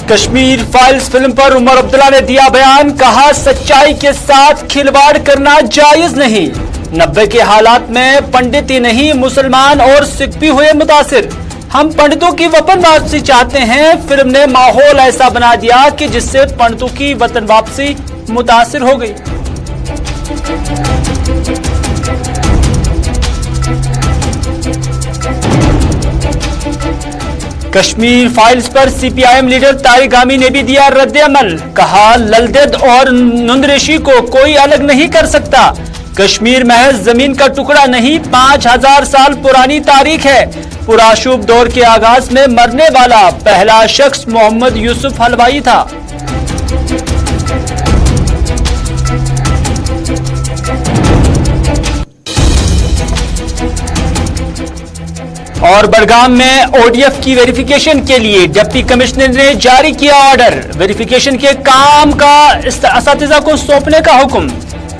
Kashmir files film पर उमर अब्दुल्ला ने दिया बयान, कहा सच्चाई के साथ खिलवाड़ करना जायज नहीं। 90 के हालात में पंडित ही नहीं मुसलमान और सिख भी हुए मुतासिर। हम पंडितों की वतन वापसी चाहते हैं। फिल्म ने माहौल ऐसा बना दिया कि जिससे पंडितों की वतन वापसी मुतासिर हो गई। कश्मीर फाइल्स पर सीपीआईएम लीडर तारिक आमी ने भी दिया रद्द-ए-अमल, कहा ललदेद और नुंदरेशी को कोई अलग नहीं कर सकता। कश्मीर महज जमीन का टुकड़ा नहीं, 5000 साल पुरानी तारीख है। पुराशुभ दौर के आगाज में मरने वाला पहला शख्स मोहम्मद यूसुफ हलवाई था। और बड़गाम में ओडीएफ की वेरिफिकेशन के लिए डिप्टी कमिश्नर ने जारी किया ऑर्डर। वेरिफिकेशन के काम का असातिज़ा को सौंपने का हुक्म।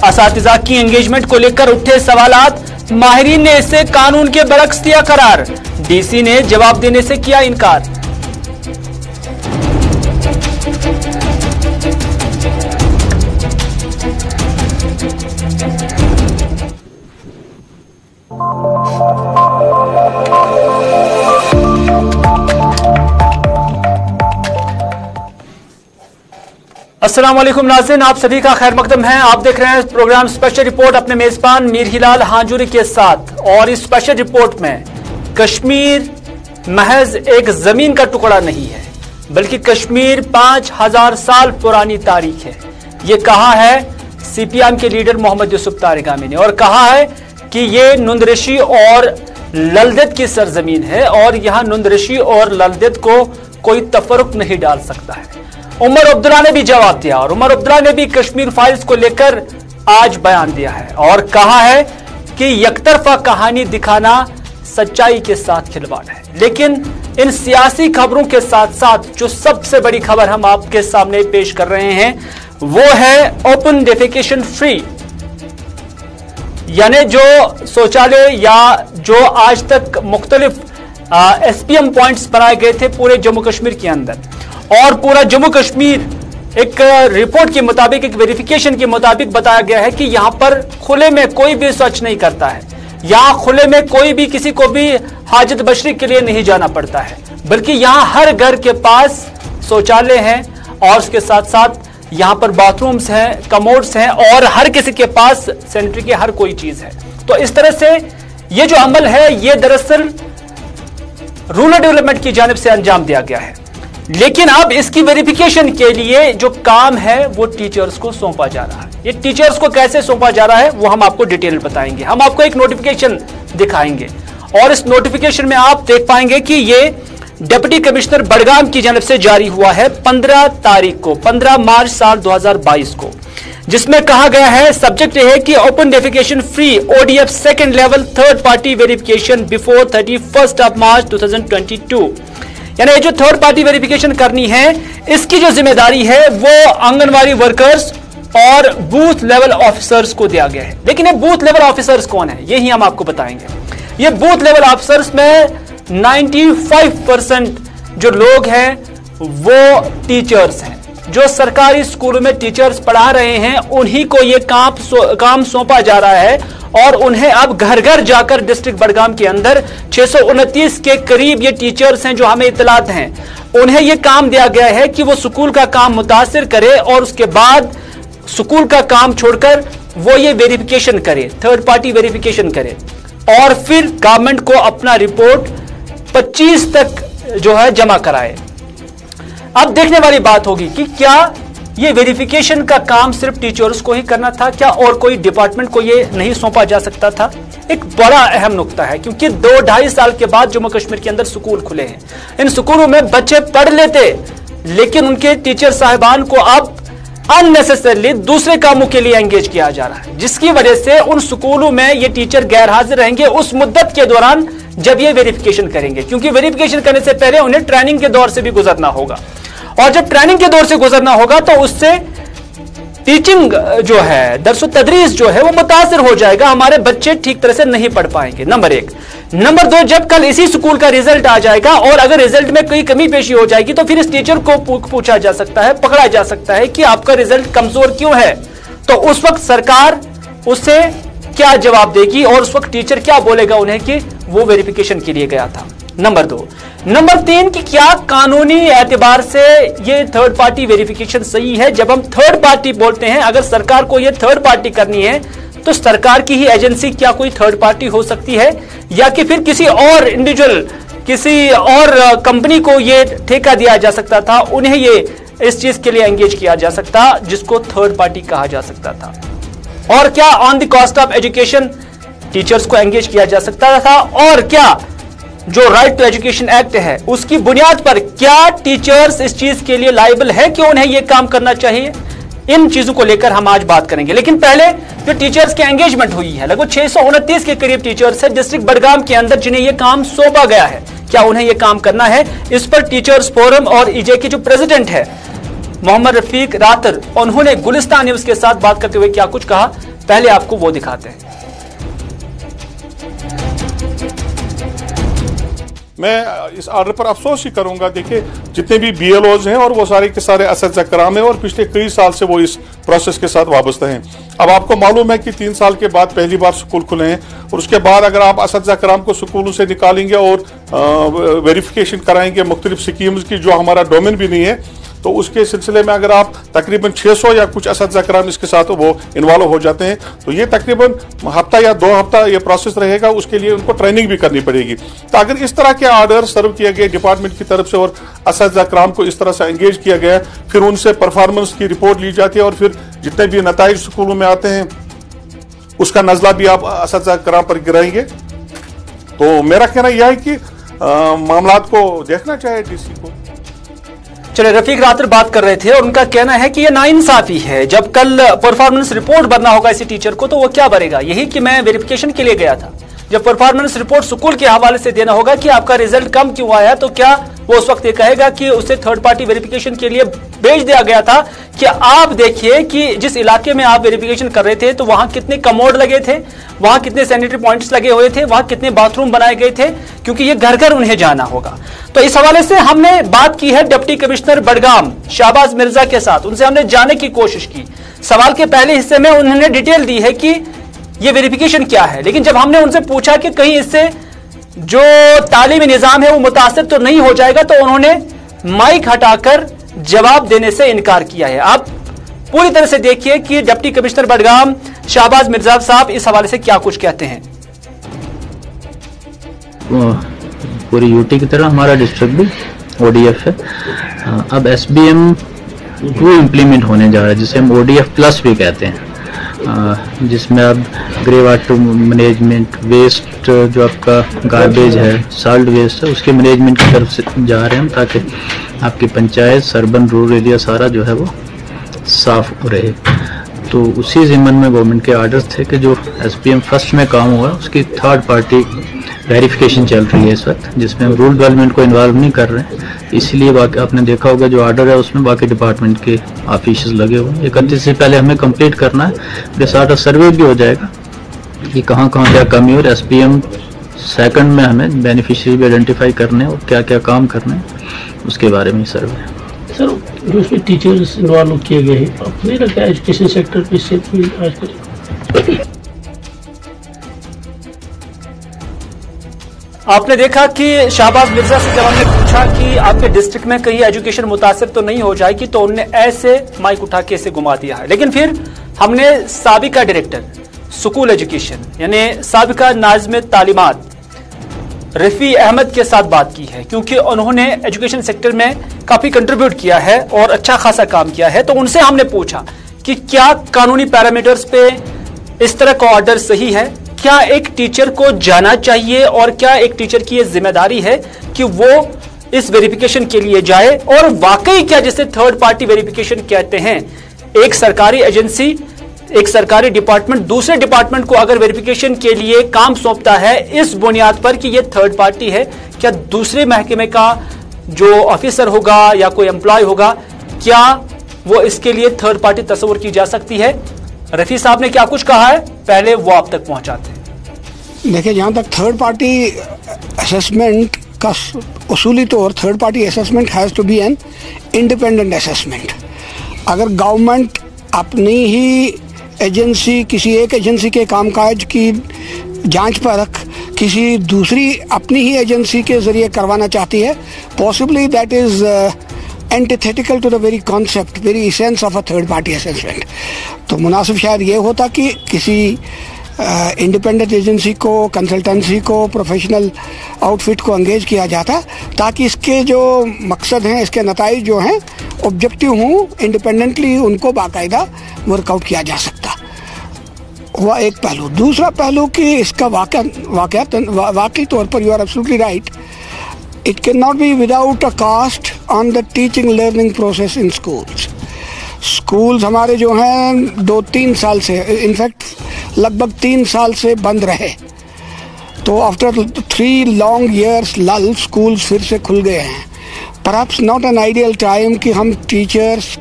असातिज़ा की एंगेजमेंट को लेकर उठे सवालात, माहिरीन ने इसे कानून के बरक्स दिया करार। डीसी ने जवाब देने से किया इनकार। अस्सलाम वालेकुम नाज़रीन, आप सभी का खैर मकदम है। आप देख रहे हैं प्रोग्राम स्पेशल रिपोर्ट अपने मेजबान मीर हिलाल हांजुरी के साथ। और इस स्पेशल रिपोर्ट में कश्मीर महज एक जमीन का टुकड़ा नहीं है, बल्कि कश्मीर 5000 साल पुरानी तारीख है। ये कहा है सीपीएम के लीडर मोहम्मद यूसुफ तारिक आमी ने, और कहा है कि ये नुंदरेशी और ललदेद की सरजमीन है और यहां नुंदरेशी और ललदेद को कोई तफरुक नहीं डाल सकता है। उमर अब्दुल्ला ने भी जवाब दिया और उमर अब्दुल्ला ने भी कश्मीर फाइल्स को लेकर आज बयान दिया है और कहा है कि यकतरफा कहानी दिखाना सच्चाई के साथ खिलवाड़ है। लेकिन इन सियासी खबरों के साथ साथ जो सबसे बड़ी खबर हम आपके सामने पेश कर रहे हैं वो है ओपन डेफिकेशन फ्री, यानी जो शौचालय या जो आज तक मुख्तलिफ एसपीएम पॉइंट्स बनाए गए थे पूरे जम्मू कश्मीर के अंदर, और पूरा जम्मू कश्मीर एक रिपोर्ट के मुताबिक, एक वेरिफिकेशन के मुताबिक बताया गया है कि यहां पर खुले में कोई भी शौच नहीं करता है। यहां खुले में कोई भी किसी को भी हाजत बशरी के लिए नहीं जाना पड़ता है, बल्कि यहां हर घर के पास शौचालय हैं और उसके साथ साथ यहां पर बाथरूम्स हैं, कमोड्स हैं और हर किसी के पास सैनिटरी की हर कोई चीज है। तो इस तरह से ये जो अमल है ये दरअसल रूरल डेवलपमेंट की जानिब से अंजाम दिया गया है। लेकिन अब इसकी वेरिफिकेशन के लिए जो काम है वो टीचर्स को सौंपा जा रहा है। ये टीचर्स को कैसे सौंपा जा रहा है वो हम आपको डिटेल बताएंगे। हम आपको एक नोटिफिकेशन दिखाएंगे और इस नोटिफिकेशन में आप देख पाएंगे कि ये डिप्टी कमिश्नर बड़गाम की जानिब से जारी हुआ है 15 तारीख को, 15 मार्च साल 2022 को, जिसमें कहा गया है सब्जेक्ट यह है कि open defecation free ODF second level third party verification before 31 of March 2022। यानी जो थर्ड पार्टी वेरिफिकेशन करनी है इसकी जो जिम्मेदारी है वो आंगनवाड़ी वर्कर्स और बूथ लेवल ऑफिसर्स को दिया गया है। लेकिन ये बूथ लेवल ऑफिसर्स कौन है यही हम आपको बताएंगे। ये बूथ लेवल ऑफिसर्स में 95% जो लोग हैं वो टीचर्स हैं, जो सरकारी स्कूलों में टीचर्स पढ़ा रहे हैं, उन्हीं को ये काम सौंपा जा रहा है और उन्हें अब घर घर जाकर डिस्ट्रिक्ट बड़गाम के अंदर 629 के करीब ये टीचर्स हैं जो हमें इतलात हैं, उन्हें ये काम दिया गया है कि वो स्कूल का काम मुतासिर करे और उसके बाद स्कूल का काम छोड़कर वो ये वेरिफिकेशन करे, थर्ड पार्टी वेरिफिकेशन करे और फिर गवर्नमेंट को अपना रिपोर्ट 25 तक जो है जमा कराए। अब देखने वाली बात होगी कि क्या ये वेरिफिकेशन का काम सिर्फ टीचर्स को ही करना था, क्या और कोई डिपार्टमेंट को ये नहीं सौंपा जा सकता था। एक बड़ा अहम नुक्ता है क्योंकि 2-2.5 साल के बाद जम्मू कश्मीर के अंदर स्कूल खुले हैं। इन स्कूलों में बच्चे पढ़ लेते लेकिन उनके टीचर साहिबान को अब अननेसेसरली दूसरे कामों के लिए एंगेज किया जा रहा है, जिसकी वजह से उन स्कूलों में ये टीचर गैर हाजिर रहेंगे उस मुद्दत के दौरान जब ये वेरिफिकेशन करेंगे, क्योंकि वेरिफिकेशन करने से पहले उन्हें ट्रेनिंग के दौर से भी गुजरना होगा और जब ट्रेनिंग के दौर से गुजरना होगा तो उससे टीचिंग जो है, दरसो तदरीस जो है वो मुतासिर हो जाएगा, हमारे बच्चे ठीक तरह से नहीं पढ़ पाएंगे, नंबर एक। नंबर दो, जब कल इसी स्कूल का रिजल्ट आ जाएगा और अगर रिजल्ट में कोई कमी पेशी हो जाएगी तो फिर इस टीचर को पूछा जा सकता है, पकड़ा जा सकता है कि आपका रिजल्ट कमजोर क्यों है। तो उस वक्त सरकार उससे क्या जवाब देगी और उस वक्त टीचर क्या बोलेगा उन्हें कि वो वेरिफिकेशन के लिए गया था। नंबर दो। नंबर तीन, कि क्या कानूनी एतबार से ये थर्ड पार्टी वेरिफिकेशन सही है। जब हम थर्ड पार्टी बोलते हैं, अगर सरकार को ये थर्ड पार्टी करनी है तो सरकार की ही एजेंसी क्या कोई थर्ड पार्टी हो सकती है, या कि फिर किसी और इंडिविजुअल, किसी और कंपनी को ये ठेका दिया जा सकता था, उन्हें ये इस चीज के लिए एंगेज किया जा सकता जिसको थर्ड पार्टी कहा जा सकता था। और क्या on the cost of education teachers को एंगेज किया जा सकता था, और क्या जो राइट टू एजुकेशन एक्ट है उसकी बुनियाद पर क्या टीचर्स इस चीज के लिए लायबल है कि उन्हें यह काम करना चाहिए। इन चीजों को लेकर हम आज बात करेंगे। लेकिन पहले जो टीचर्स की एंगेजमेंट हुई है, लगभग 629 के करीब टीचर्स है डिस्ट्रिक्ट बडगाम के अंदर जिन्हें यह काम सौंपा गया है, क्या उन्हें यह काम करना है। इस पर टीचर्स फोरम और ईजे के जो प्रेसिडेंट है मोहम्मद रफीक रातर, उन्होंने गुलिस्तान न्यूज के साथ बात करते हुए क्या कुछ कहा, पहले आपको वो दिखाते हैं। मैं इस ऑर्डर पर अफसोस ही करूंगा। देखिए, जितने भी BLOs हैं और वो सारे के सारे असद कराम हैं और पिछले कई साल से वो इस प्रोसेस के साथ वाबस्ता हैं। अब आपको मालूम है कि 3 साल के बाद पहली बार स्कूल खुले हैं और उसके बाद अगर आप असद कराम को स्कूलों से निकालेंगे और वेरिफिकेशन कराएंगे मुख्तलिफ स्कीम्स की जो हमारा डोमेन भी नहीं है, तो उसके सिलसिले में अगर आप तकरीबन 600 या कुछ असद कराम इसके साथ वो इन्वॉल्व हो जाते हैं, तो ये तकरीबन हफ्ता या 2 हफ्ता ये प्रोसेस रहेगा। उसके लिए उनको ट्रेनिंग भी करनी पड़ेगी। तो अगर इस तरह के ऑर्डर सर्व किए गए डिपार्टमेंट की तरफ से और असद कराम को इस तरह से एंगेज किया गया, फिर उनसे परफॉर्मेंस की रिपोर्ट ली जाती है और फिर जितने भी नताइज स्कूलों में आते हैं उसका नजला भी आप असद कराम पर गिराएंगे। तो मेरा कहना यह है कि मामला को देखना चाहिए DC को। चले, रफीक रातर बात कर रहे थे और उनका कहना है कि यह नाइंसाफी है। जब कल परफॉर्मेंस रिपोर्ट भरना होगा इसी टीचर को तो वो क्या भरेगा, यही कि मैं वेरिफिकेशन के लिए गया था। जब परफॉर्मेंस रिपोर्ट स्कूल के हवाले से देना होगा कि आपका रिजल्ट कम क्यों आया, तो क्या वो उस वक्त ये कहेगा कि उसे थर्ड पार्टी वेरिफिकेशन के लिए भेज दिया गया था कि आप देखिए कि जिस इलाके में आप वेरिफिकेशन कर रहे थे तो वहां कितने कमोड लगे थे, वहां कितने सैनिटरी पॉइंट्स लगे हुए थे, वहां कितने बाथरूम बनाए गए थे, क्योंकि ये घर घर उन्हें जाना होगा। तो इस हवाले से हमने बात की है डिप्टी कमिश्नर बडगाम शाहबाज मिर्जा के साथ, उनसे हमने जानने की कोशिश की। सवाल के पहले हिस्से में उन्होंने डिटेल दी है कि ये वेरिफिकेशन क्या है, लेकिन जब हमने उनसे पूछा कि कहीं इससे जो तालीमी निजाम है वो मुतासिर तो नहीं हो जाएगा, तो उन्होंने माइक हटाकर जवाब देने से इनकार किया है। आप पूरी तरह से देखिए कि डिप्टी कमिश्नर बडगाम शाहबाज मिर्जा साहब इस हवाले से क्या कुछ कहते हैं। पूरी यूटी की तरह हमारा डिस्ट्रिक्ट भी ODF है। अब SBM 2 इम्प्लीमेंट होने जा रहा है, जिसे हम ODF प्लस भी कहते हैं, जिसमें अब ग्रे वाटर मैनेजमेंट, वेस्ट जो आपका गार्बेज है, सॉल्ट वेस्ट है, उसके मैनेजमेंट की तरफ से जा रहे हैं हम, ताकि आपकी पंचायत, अर्बन रूरल एरिया सारा जो है वो साफ रहे। तो उसी ज़िम्मन में गवर्नमेंट के आर्डर्स थे कि जो SPM फर्स्ट में काम हुआ उसकी थर्ड पार्टी वेरिफिकेशन चल रही है इस वक्त, जिसमें हम रूरल डेवलपमेंट को इन्वॉल्व नहीं कर रहे हैं। इसलिए बाकी आपने देखा होगा जो आर्डर है उसमें बाकी डिपार्टमेंट के ऑफिसर्स लगे हुए हैं। 31 से पहले हमें कंप्लीट करना है, फिर सारा सर्वे भी हो जाएगा कि कहाँ कहाँ क्या कमी है, और SPM सेकंड में हमें बेनिफिशियरी भी आइडेंटिफाई करने और क्या क्या काम करने हैं उसके बारे में सर्वे। सर, जो इसमें टीचर्स इन्वॉल्व किए गए हैं, अब नहीं लगता है एजुकेशन सेक्टर पे इससे आजकल। आपने देखा कि शाहबाज मिर्जा से जब हमने पूछा कि आपके डिस्ट्रिक्ट में कहीं एजुकेशन मुतासिर तो नहीं हो जाएगी, तो उन्होंने ऐसे माइक उठा के इसे घुमा दिया है। लेकिन फिर हमने साबिका डायरेक्टर स्कूल एजुकेशन यानी साबिका नाज़िम तालीमात रफ़ी अहमद के साथ बात की है, क्योंकि उन्होंने एजुकेशन सेक्टर में काफी कंट्रीब्यूट किया है और अच्छा खासा काम किया है। तो उनसे हमने पूछा कि क्या कानूनी पैरामीटर्स पे इस तरह का ऑर्डर सही है, क्या एक टीचर को जाना चाहिए और क्या एक टीचर की यह जिम्मेदारी है कि वो इस वेरिफिकेशन के लिए जाए, और वाकई क्या जिसे थर्ड पार्टी वेरिफिकेशन कहते हैं, एक सरकारी एजेंसी, एक सरकारी डिपार्टमेंट दूसरे डिपार्टमेंट को अगर वेरिफिकेशन के लिए काम सौंपता है इस बुनियाद पर कि यह थर्ड पार्टी है, क्या दूसरे महकमे का जो ऑफिसर होगा या कोई एम्प्लॉय होगा, क्या वो इसके लिए थर्ड पार्टी तस्वुर की जा सकती है। रफी साहब ने क्या कुछ कहा है, पहले वो आप तक पहुंचाते हैं। देखिए, जहाँ तक थर्ड पार्टी असेसमेंट का उसूली तौर, third party assessment has to be an independent assessment. अगर गवर्नमेंट अपनी ही एजेंसी, किसी एक एजेंसी के कामकाज की जांच परख किसी दूसरी अपनी ही एजेंसी के ज़रिए करवाना चाहती है, possibly that is antithetical to the very concept, very essence of a third party assessment. तो मुनासिब शायद ये होता कि किसी इंडिपेंडेंट एजेंसी को, कंसल्टेंसी को, प्रोफेशनल आउटफिट को एंगेज किया जाता, ताकि इसके जो मकसद हैं, इसके नताइज जो हैं ऑब्जेक्टिव हों, इंडिपेंडेंटली उनको बाकायदा वर्कआउट किया जा सकता। हुआ एक पहलू। दूसरा पहलू कि इसका वाकई तौर पर you are absolutely right, it can not be without a cost on the teaching learning process in schools हमारे जो हैं 2-3 साल से, इनफैक्ट लगभग 3 साल से बंद रहे। तो आफ्टर 3 लॉन्ग ईयर्स लल स्कूल्स फिर से खुल गए हैं। Perhaps not an ideal time कि हम टीचर्स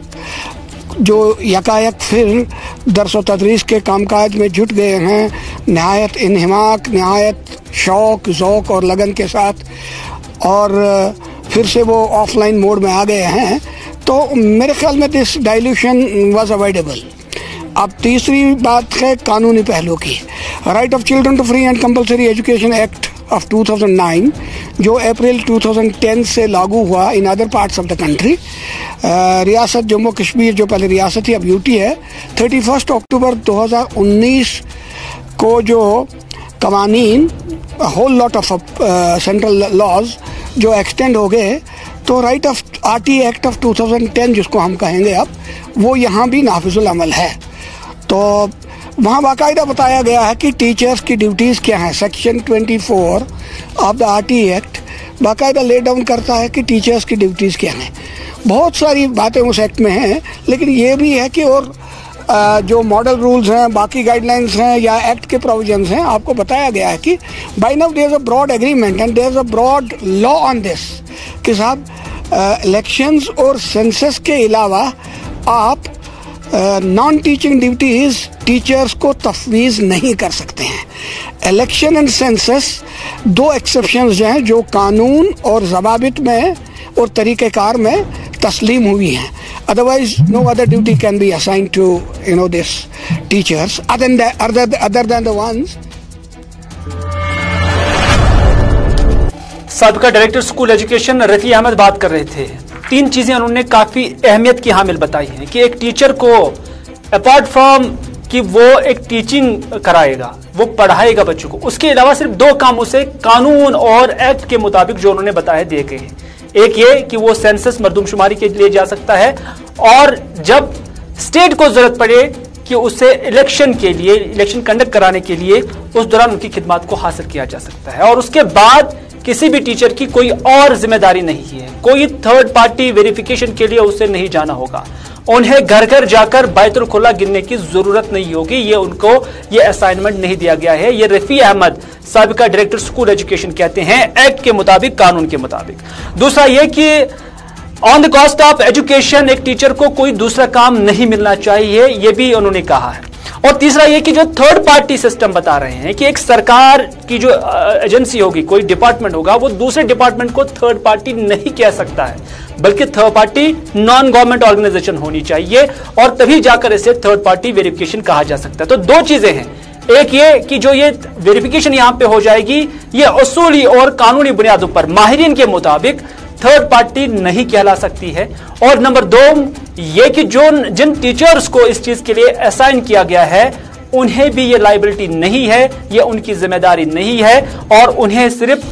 जो यकायक फिर दरस व तदरीस के कामकाज में जुट गए हैं, नहायत इन्हिमाक, नहायत शौक़, ज़ौक़ और लगन के साथ, और फिर से वो ऑफलाइन मोड में आ गए हैं, तो मेरे ख्याल में दिस डाइल्यूशन वाज अवॉइडेबल। अब तीसरी बात है कानूनी पहलू की। Right of children to free and compulsory education act of 2009 जो अप्रैल 2010 से लागू हुआ in other parts of the country, रियासत जम्मू कश्मीर जो पहले रियासत थी अब यूटी है, 31 अक्टूबर 2019 को जो कवानीन, whole lot of central laws जो एक्सटेंड हो गए, तो राइट ऑफ आरटी एक्ट ऑफ 2010 जिसको हम कहेंगे अब, वो यहाँ भी नाफिजुल अमल है। तो वहाँ बाकायदा बताया गया है कि टीचर्स की ड्यूटीज़ क्या हैं। Section 24 of the RT act बाकायदा ले डाउन करता है कि टीचर्स की ड्यूटीज़ क्या हैं। बहुत सारी बातें उस एक्ट में हैं, लेकिन ये भी है कि और जो मॉडल रूल्स हैं, बाकी गाइडलाइंस हैं या एक्ट के प्रोविजंस हैं, आपको बताया गया है कि by now there is a broad agreement and there is a broad law on this कि साहब इलेक्शंस और सेंसस के अलावा आप नॉन टीचिंग ड्यूटीज़ टीचर्स को तफवीज़ नहीं कर सकते हैं। इलेक्शन एंड सेंसस 2 एक्सेप्शंस जो हैं, जो कानून और ज़वाबित में और तरीक़ेकार में तस्लीम हुई हैं। Otherwise, no other duty can be assigned to this teachers other than the ones. साबिका director school education Rafi Ahmad बात कर रहे थे। 3 चीजें उन्होंने काफी अहमियत की हामिल बताई हैं कि एक टीचर को अपार्ट फ्रॉम कि वो एक टीचिंग कराएगा, वो पढ़ाएगा बच्चों को, उसके अलावा सिर्फ 2 काम उसे कानून और एक्ट के मुताबिक जो उन्होंने बताया दिए गए हैं। एक ये कि वो सेंसस मरदूमशुमारी के लिए जा सकता है, और जब स्टेट को जरूरत पड़े कि उसे इलेक्शन के लिए, इलेक्शन कंडक्ट कराने के लिए, उस दौरान उनकी खिदमत को हासिल किया जा सकता है। और उसके बाद किसी भी टीचर की कोई और जिम्मेदारी नहीं है, कोई थर्ड पार्टी वेरिफिकेशन के लिए उसे नहीं जाना होगा, उन्हें घर घर जाकर बैतुल खुला गिनने की जरूरत नहीं होगी। ये उनको ये असाइनमेंट नहीं दिया गया है। ये रफ़ी अहमद साबिका डायरेक्टर स्कूल एजुकेशन कहते हैं, एक्ट के मुताबिक, कानून के मुताबिक। दूसरा ये कि on the cost of education एक टीचर को कोई दूसरा काम नहीं मिलना चाहिए, ये भी उन्होंने कहा है। और तीसरा ये कि जो थर्ड पार्टी सिस्टम बता रहे हैं कि एक सरकार की जो एजेंसी होगी, कोई डिपार्टमेंट होगा, वो दूसरे डिपार्टमेंट को थर्ड पार्टी नहीं कह सकता है, बल्कि third party non government organisation होनी चाहिए, और तभी जाकर इसे थर्ड पार्टी वेरिफिकेशन कहा जा सकता है। तो 2 चीजें हैं, एक ये कि जो ये वेरिफिकेशन यहां पे हो जाएगी, ये उसूली और कानूनी बुनियादों पर माहिरीन के मुताबिक थर्ड पार्टी नहीं कहला सकती है। और नंबर 2 ये कि जिन टीचर्स को इस चीज के लिए असाइन किया गया है, उन्हें भी ये लायबिलिटी नहीं है, ये उनकी जिम्मेदारी नहीं है, और उन्हें सिर्फ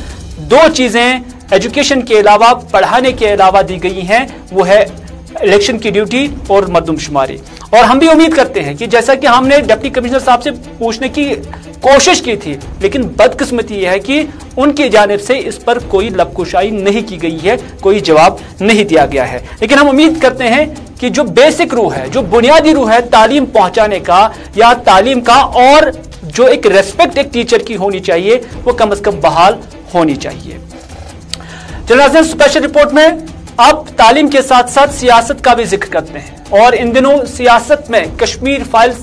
2 चीजें एजुकेशन के अलावा, पढ़ाने के अलावा दी गई हैं, वो है इलेक्शन की ड्यूटी और मरदूमशुमारी। और हम भी उम्मीद करते हैं कि जैसा कि हमने डिप्टी कमिश्नर साहब से पूछने की कोशिश की थी, लेकिन बदकिस्मती यह है कि उनकी जानिब से इस पर कोई लबकुशाई नहीं की गई है, कोई जवाब नहीं दिया गया है। लेकिन हम उम्मीद करते हैं कि जो बेसिक रूह है, जो बुनियादी रूह है तालीम पहुंचाने का या तालीम का, और जो एक रेस्पेक्ट एक टीचर की होनी चाहिए, वो कम से कम बहाल होनी चाहिए। चलिए स्पेशल रिपोर्ट में अब तालीम के साथ साथ सियासत का भी जिक्र करते हैं और इन दिनों सियासत में कश्मीर फाइल्स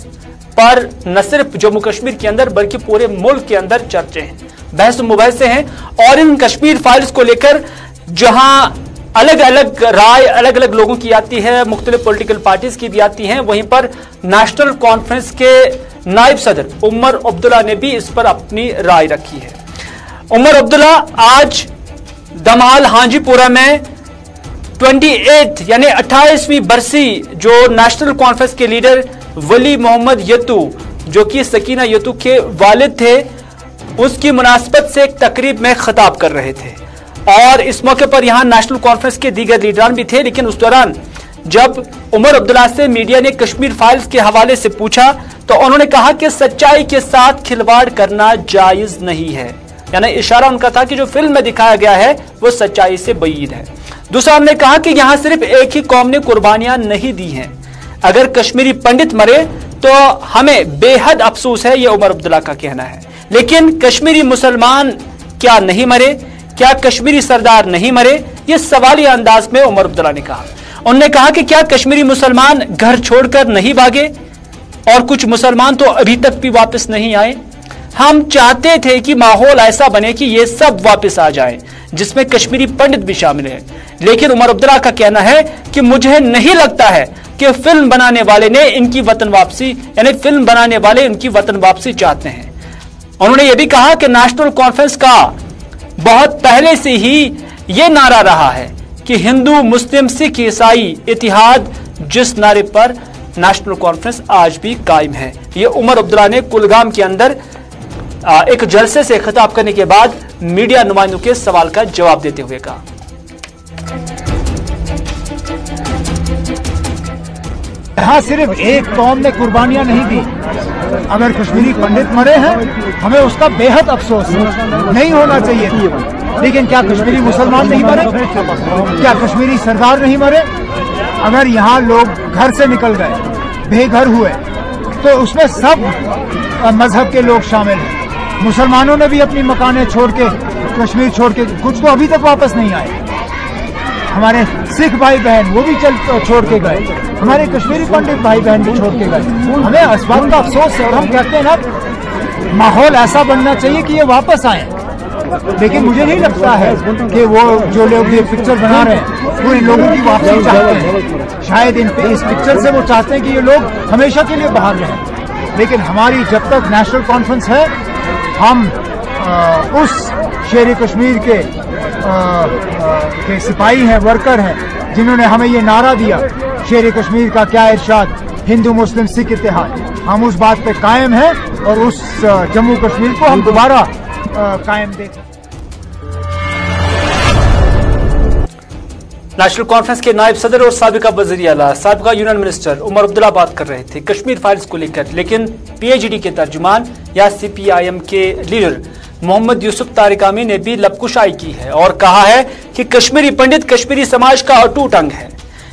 पर न सिर्फ जम्मू कश्मीर के अंदर बल्कि पूरे मुल्क के अंदर चर्चे हैं, बहस मुबहसे हैं। और इन कश्मीर फाइल्स को लेकर जहां अलग अलग राय अलग अलग लोगों की आती है, मुख्तलिफ पॉलिटिकल पार्टीज की भी आती हैं, वहीं पर नेशनल कॉन्फ्रेंस के नायब सदर उमर अब्दुल्ला ने भी इस पर अपनी राय रखी है। उमर अब्दुल्ला आज दमाल हांजीपुरा में 28 यानी 28वीं बरसी जो नेशनल कॉन्फ्रेंस के लीडर वली मोहम्मद यतू जो कि सकीना यतू के वालिद थे, उसकी मुनासबत से एक तकरीब में खिताब कर रहे थे और इस मौके पर यहां नेशनल कॉन्फ्रेंस के दीगर लीडरान भी थे। लेकिन उस दौरान जब उमर अब्दुल्ला से मीडिया ने कश्मीर फाइल्स के हवाले से पूछा तो उन्होंने कहा कि सच्चाई के साथ खिलवाड़ करना जायज नहीं है, यानी इशारा उनका था कि जो फिल्म में दिखाया गया है वो सच्चाई से बईद है। दूसरा उन्होंने कहा कि यहां सिर्फ एक ही कौम ने कुर्बानियां नहीं दी हैं, अगर कश्मीरी पंडित मरे तो हमें बेहद अफसोस है, यह उमर अब्दुल्ला का कहना है। लेकिन कश्मीरी मुसलमान क्या नहीं मरे, क्या कश्मीरी सरदार नहीं मरे, यह सवाली अंदाज में उमर अब्दुल्ला ने कहा। उन्होंने कहा कि क्या कश्मीरी मुसलमान घर छोड़कर नहीं भागे और कुछ मुसलमान तो अभी तक भी वापस नहीं आए। हम चाहते थे कि माहौल ऐसा बने कि ये सब वापस आ जाए जिसमें कश्मीरी पंडित भी शामिल हैं। लेकिन उमर अब्दुल्ला का कहना है कि मुझे नहीं लगता है कि फिल्म बनाने वाले ने इनकी वतन वापसी यानी फिल्म बनाने वाले इनकी वतन वापसी चाहते हैं। उन्होंने यह भी कहा कि नेशनल कॉन्फ्रेंस का बहुत पहले से ही यह नारा रहा है कि हिंदू मुस्लिम सिख ईसाई इतिहाद, जिस नारे पर नेशनल कॉन्फ्रेंस आज भी कायम है। यह उमर अब्दुल्ला ने कुलगाम के अंदर एक जलसे से खिताब करने के बाद मीडिया नुमाइंदों के सवाल का जवाब देते हुए कहा। यहाँ सिर्फ एक कौम ने कुर्बानियां नहीं दी, अगर कश्मीरी पंडित मरे हैं हमें उसका बेहद अफसोस है, नहीं होना चाहिए। लेकिन क्या कश्मीरी मुसलमान नहीं मरे, क्या कश्मीरी सरदार नहीं मरे? अगर यहाँ लोग घर से निकल गए, बेघर हुए, तो उसमें सब मजहब के लोग शामिल हैं। मुसलमानों ने भी अपनी मकानें छोड़ के, कश्मीर छोड़ के, कुछ तो अभी तक वापस नहीं आए। हमारे सिख भाई बहन वो भी छोड़ के गए, हमारे कश्मीरी पंडित भाई बहन भी छोड़ के गए। हमें इस बात का अफसोस है और हम कहते हैं ना, माहौल ऐसा बनना चाहिए कि ये वापस आए। लेकिन मुझे नहीं लगता है कि वो जो लोग ये पिक्चर बना रहे हैं वो इन लोगों की वापसी चाहते हैं। शायद इस पिक्चर से वो चाहते हैं कि ये लोग हमेशा के लिए बाहर रहें। लेकिन हमारी जब तक नेशनल कॉन्फ्रेंस है, हम उस शेर कश्मीर के सिपाही हैं, वर्कर हैं, जिन्होंने हमें ये नारा दिया, शेर कश्मीर का क्या इरशाद, हिंदू मुस्लिम सिख इत्तेहाद, हम उस बात पे कायम हैं और उस जम्मू कश्मीर को हम दोबारा कायम देखें। नेशनल कॉन्फ्रेंस के नायब सदर और साबिका वज़ीर आला, साबिका यूनियन मिनिस्टर उमर अब्दुल्ला बात कर रहे थे कश्मीर फाइल्स को लेकर। लेकिन पीएचडी के तर्जुमान या सीपीआईएम के लीडर मोहम्मद यूसुफ तारिकामी ने भी लबकुशाई की है और कहा है कि कश्मीरी पंडित कश्मीरी समाज का अटूट अंग है।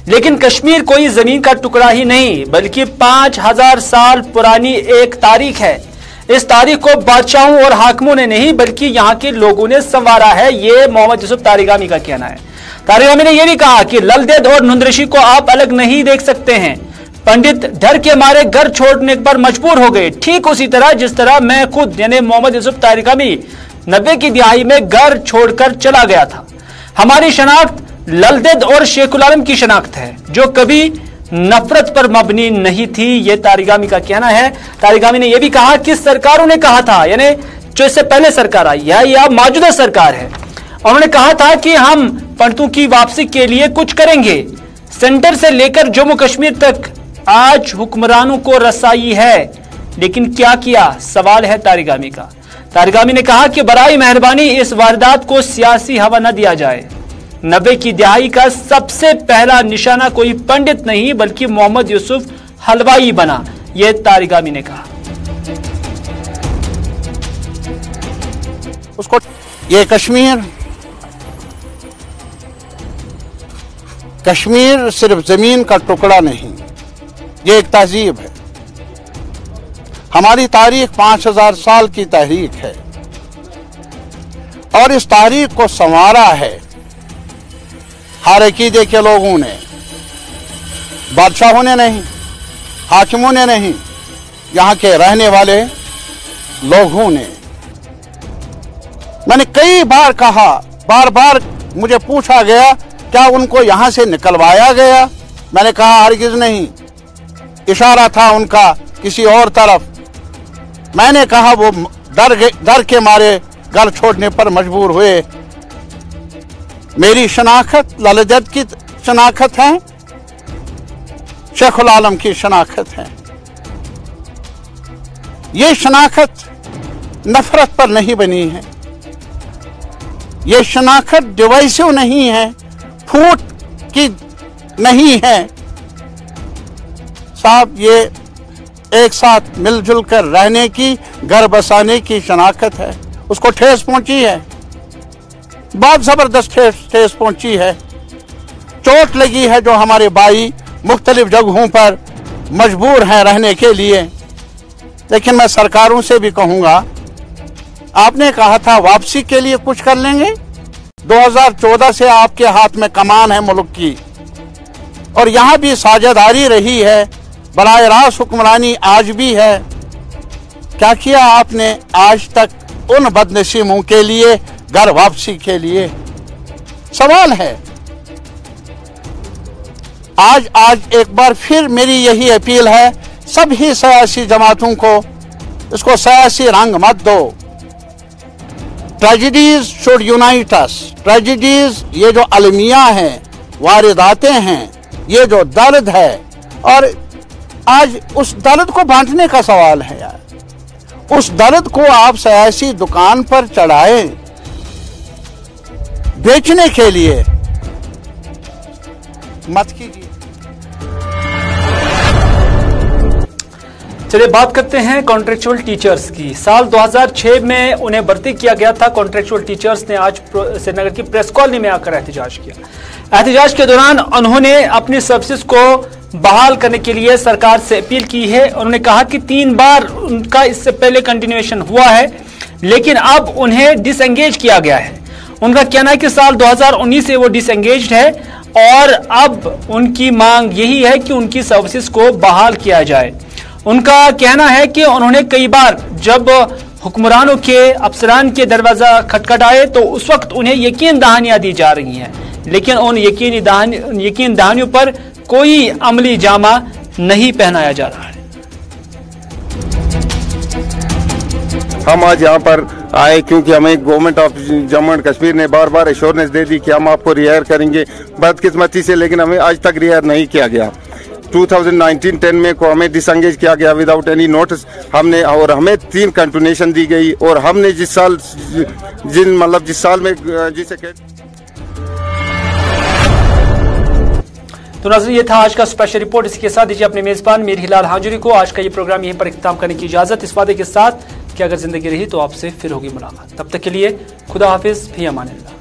लेकिन कश्मीर कोई जमीन का टुकड़ा ही नहीं बल्कि 5000 साल पुरानी एक तारीख है। इस तारीख को बादशाहों और हाकिमों ने नहीं बल्कि यहाँ के लोगों ने संवारा है, ये मोहम्मद यूसुफ तारिकामी का कहना है। तारिकामी ने यह भी कहा कि ललदेद और नुंदरशी को आप अलग नहीं देख सकते हैं। पंडित डर के मारे घर छोड़ने पर मजबूर हो गए, ठीक उसी तरह जिस तरह मैं खुद यानी मोहम्मद यूसुफ तारिकामी 90 की दिहाई में घर छोड़कर चला गया था। हमारी शनाख्त ललदेद और शेखुल आलम की शनाख्त है जो कभी नफरत पर मबनी नहीं थी, यह तारिकामी का कहना है। तारिकामी ने यह भी कहा कि सरकारों ने कहा था, यानी जो इससे पहले सरकार आई है या मौजूदा सरकार है, उन्होंने कहा था कि हम पंडितों की वापसी के लिए कुछ करेंगे। सेंटर से लेकर जम्मू कश्मीर तक आज हुक्मरानों को रसाई है, लेकिन क्या किया, सवाल है तारिकामी का। तारिकामी ने कहा कि बराए मेहरबानी इस वारदात को सियासी हवा न दिया जाए। 90 की दिहाई का सबसे पहला निशाना कोई पंडित नहीं बल्कि मोहम्मद यूसुफ हलवाई बना, यह तारिकामी ने कहा। उसको ये कश्मीर सिर्फ जमीन का टुकड़ा नहीं, ये एक तहजीब है। हमारी तारीख 5000 साल की तहरीक है और इस तारीख को संवारा है हर अकीदे के लोगों ने, बादशाहों ने नहीं, हाकिमों ने नहीं, यहाँ के रहने वाले लोगों ने। मैंने कई बार कहा, बार बार मुझे पूछा गया क्या उनको यहाँ से निकलवाया गया। मैंने कहा हरगिज नहीं, इशारा था उनका किसी और तरफ। मैंने कहा वो डर के मारे घर छोड़ने पर मजबूर हुए। मेरी शनाख्त ललदत की शनाख्त है, शेखुल आलम की शनाख्त है। ये शनाख्त नफरत पर नहीं बनी है, ये शनाख्त डिवाइसिव नहीं है, फूट की नहीं है। साहब, ये एक साथ मिलजुल कर रहने की, घर बसाने की शनाख्त है। उसको ठेस पहुंची है, बहुत जबरदस्त ठेस पहुंची है, चोट लगी है जो हमारे भाई मुख्तलिफ जगहों पर मजबूर हैं रहने के लिए। लेकिन मैं सरकारों से भी कहूंगा, आपने कहा था वापसी के लिए कुछ कर लेंगे। 2014 से आपके हाथ में कमान है मुल्क की, और यहां भी साझेदारी रही है, बराह रास्त हुक्मरानी आज भी है। क्या किया आपने आज तक उन बदनसीबों के लिए, घर वापसी के लिए? सवाल है। आज एक बार फिर मेरी यही अपील है, सभी सियासी जमातों को, इसको सियासी रंग मत दो। Tragedies should unite us. Tragedies, ये जो अलमिया हैं, वारिदातें हैं, ये जो दर्द है, और आज उस दर्द को बांटने का सवाल है यार। उस दर्द को आप सियासी दुकान पर चढ़ाए बेचने के लिए मत कीजिए। चलिए बात करते हैं कॉन्ट्रेक्चुअल टीचर्स की। साल 2006 में उन्हें भर्ती किया गया था। कॉन्ट्रेक्चुअल टीचर्स ने आज श्रीनगर की प्रेस कॉलोनी में आकर एहतजाज किया। एहतजाज के दौरान उन्होंने अपनी सर्विसेज को बहाल करने के लिए सरकार से अपील की है। उन्होंने कहा कि 3 बार उनका इससे पहले कंटिन्यूएशन हुआ है, लेकिन अब उन्हें डिसएंगेज किया गया है। उनका कहना है कि साल 2019 से वो डिसएंगेज्ड है और अब उनकी मांग यही है कि उनकी सर्विसेज को बहाल किया जाए। उनका कहना है कि उन्होंने कई बार जब हुक्मरानों के, अफसरान के दरवाजा खटखटाए तो उस वक्त उन्हें यकीन दहानियां दी जा रही हैं, लेकिन उन यकीन दहानियों पर कोई अमली जामा नहीं पहनाया जा रहा है। हम आज यहाँ पर आए क्योंकि हमें government of Jammu and Kashmir ने बार बार एश्योरेंस दे दी कि हम आपको रिहायर करेंगे, बदकिस्मती से लेकिन हमें आज तक रिहायर नहीं किया गया। 2019-10 में को हमें डिसएंगेज किया गया विदाउट एनी नोटिस। हमने और हमें 3 कंटिन्यूएशन दी गई, और हमने जिस साल में जिसे तो नाज़रीन, ये था आज का स्पेशल रिपोर्ट। इसके साथ दीजिए अपने मेजबान मीर हिलाल हाजुरी को आज का ये प्रोग्राम यहीं पर इख्तिताम करने की इजाजत, इस वादे के साथ कि अगर जिंदगी रही तो आपसे फिर होगी मुलाकात। तब तक के लिए खुदा हाफिज, भी अमान अल्लाह।